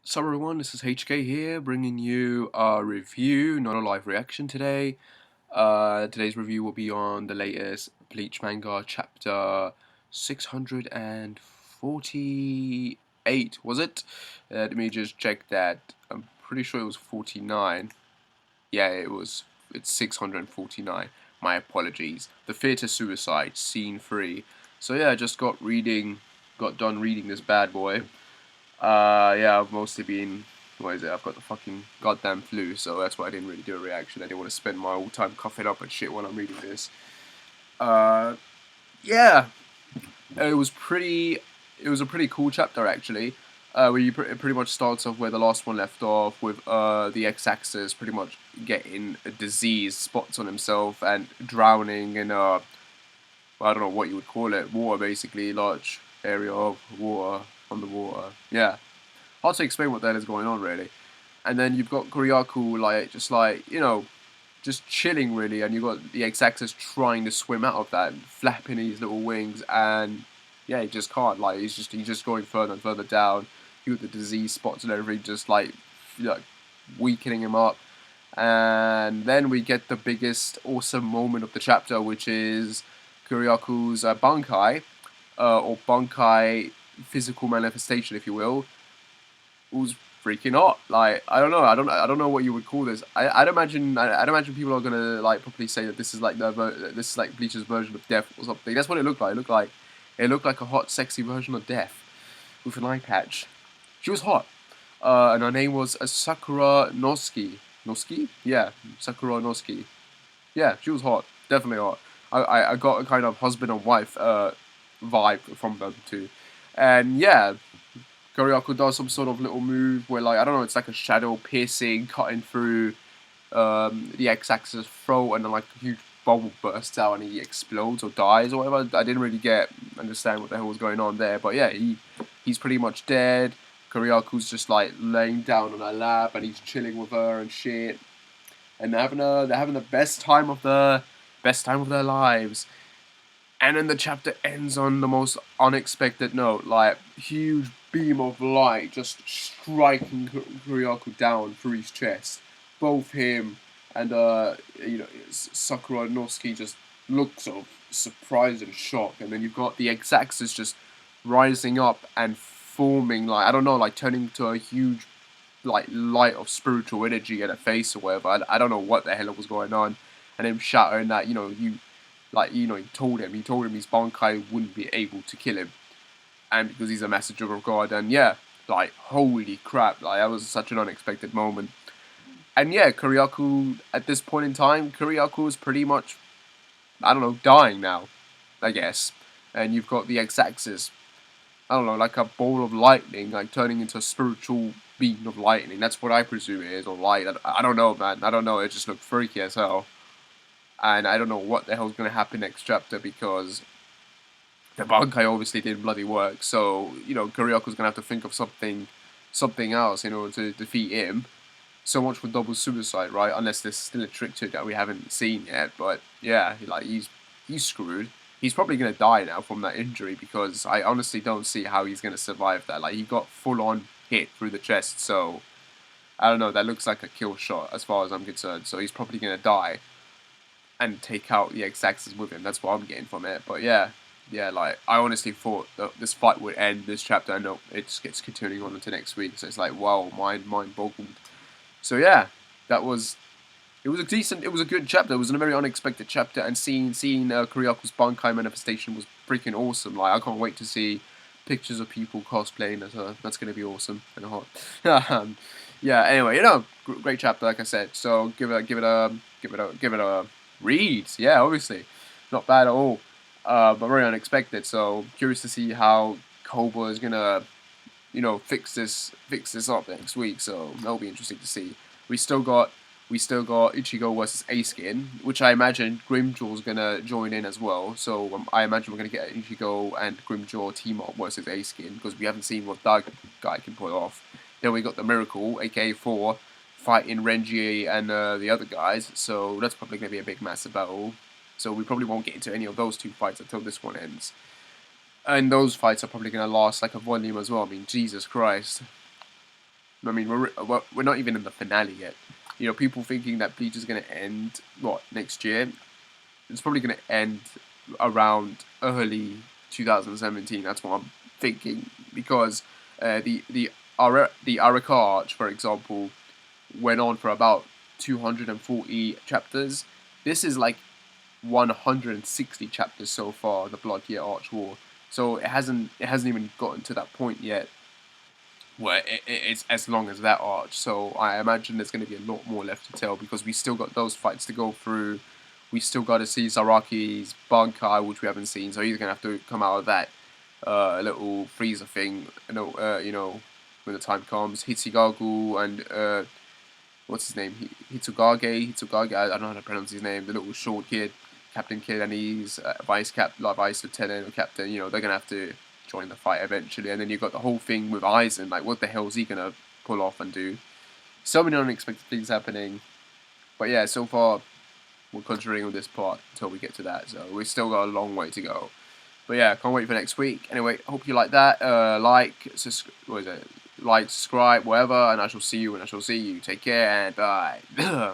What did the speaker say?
So everyone, this is HK here, bringing you a review, not a live reaction today. Today's review will be on the latest Bleach manga, chapter 648, was it? Let me just check that. I'm pretty sure it was 49. Yeah, it's 649. My apologies. The Theatre Suicide, Scene 3. So yeah, I just got done reading this bad boy. Yeah, I've mostly been. What is it? I've got the fucking goddamn flu, so that's why I didn't really do a reaction. I didn't want to spend my whole time coughing up and shit while I'm reading this. Uh, yeah, it was pretty. It was a pretty cool chapter actually, where it pretty much starts off where the last one left off with the X-Axis pretty much getting a disease spots on himself and drowning in I don't know what you would call it, water basically, large area of water on the water. Yeah, hard to explain what the hell is going on really. And then you've got Kuryaku just chilling really, and you've got the X-Axis trying to swim out of that, and flapping his little wings, and yeah, he just can't. Like he's just going further and further down. You got the disease spots and everything, just like weakening him up. And then we get the biggest awesome moment of the chapter, which is Kuryaku's Bankai, or Bankai physical manifestation, if you will, was freaking hot. Like I don't know what you would call this. I'd imagine people are gonna like probably say that this is like this is like Bleach's version of death or something. That's what it looked like. It looked like a hot, sexy version of death with an eye patch. She was hot, and her name was Sakura Noski. Noski? Yeah, Sakura Noski. Yeah, she was hot. Definitely hot. I got a kind of husband and wife vibe from them too, and yeah, Goryaku does some sort of little move where, like, I don't know, it's like a shadow piercing, cutting through the X-Axis throat, and then like a huge bubble bursts out and he explodes or dies or whatever. I didn't really understand what the hell was going on there, but yeah, he's pretty much dead. Koryaku's just like laying down on her lap and he's chilling with her and shit, and they're having the best time of their lives. And then the chapter ends on the most unexpected note, like huge beam of light just striking Kuryaku down through his chest. Both him and Sakura Nosuke just look sort of surprised and shocked, and then you've got the X-Axis just rising up and forming, like I don't know, like turning into a huge like light of spiritual energy at a face or whatever. I don't know what the hell was going on, and him shattering that, he told him his Bankai wouldn't be able to kill him, and because he's a messenger of God, and yeah, like holy crap, like that was such an unexpected moment. And yeah, Kuryaku at this point in time, Kuryaku is pretty much, I don't know, dying now, I guess. And you've got the X-Axis, I don't know, like a ball of lightning, like turning into a spiritual beam of lightning. That's what I presume it is, or light. I don't know, man. I don't know. It just looked freaky as hell. And I don't know what the hell's going to happen next chapter because the Bankai obviously didn't bloody work. So, Kuryaku's going to have to think of something else in order to defeat him. So much for double suicide, right? Unless there's still a trick to it that we haven't seen yet. But yeah, like he's screwed. He's probably gonna die now from that injury because I honestly don't see how he's gonna survive that. Like he got full on hit through the chest, so I don't know. That looks like a kill shot as far as I'm concerned. So he's probably gonna die and take out the X-Axis with him. That's what I'm getting from it. But yeah, like I honestly thought that this fight would end this chapter. And no, it just gets continuing on into next week. So it's like wow, mind boggled. So yeah, that was it was a good chapter. It was a very unexpected chapter, and seeing Kuryaku's Bankai manifestation was freaking awesome. Like I can't wait to see pictures of people cosplaying as her. That's gonna be awesome and hot. Yeah. Anyway, great chapter, like I said. So give it a read. Yeah, obviously, not bad at all. But very unexpected. So curious to see how Koba is gonna fix this up next week. So that'll be interesting to see. We still got Ichigo versus A-Skin, which I imagine Grimjaw's gonna join in as well. So I imagine we're gonna get Ichigo and Grimjaw team up versus A-Skin because we haven't seen what that guy can pull off. Then we got the Miracle, aka 4, fighting Renji and the other guys. So that's probably gonna be a big massive battle. So we probably won't get into any of those two fights until this one ends. And those fights are probably going to last like a volume as well. I mean, Jesus Christ. I mean, we're not even in the finale yet. You know, people thinking that Bleach is going to end, what, next year? It's probably going to end around early 2017. That's what I'm thinking. Because the Araka Arch, for example, went on for about 240 chapters. This is like 160 chapters so far, the Blood Year Arch War. So it hasn't even gotten to that point yet where it's as long as that arch. So I imagine there's going to be a lot more left to tell because we still got those fights to go through. We still got to see Saraki's Bankai, which we haven't seen. So he's going to have to come out of that little freezer thing. When the time comes. Hitsigagu and what's his name? Hitsugage. I don't know how to pronounce his name. The little short kid, Captain Kid, and he's vice lieutenant or captain. They're gonna have to join the fight eventually. And then you've got the whole thing with Aizen. Like, what the hell is he gonna pull off and do? So many unexpected things happening. But yeah, so far we're concentrating on this part until we get to that. So we've still got a long way to go. But yeah, can't wait for next week. Anyway, hope you like that. Like, subscribe, whatever, and I shall see you when I shall see you. Take care and bye.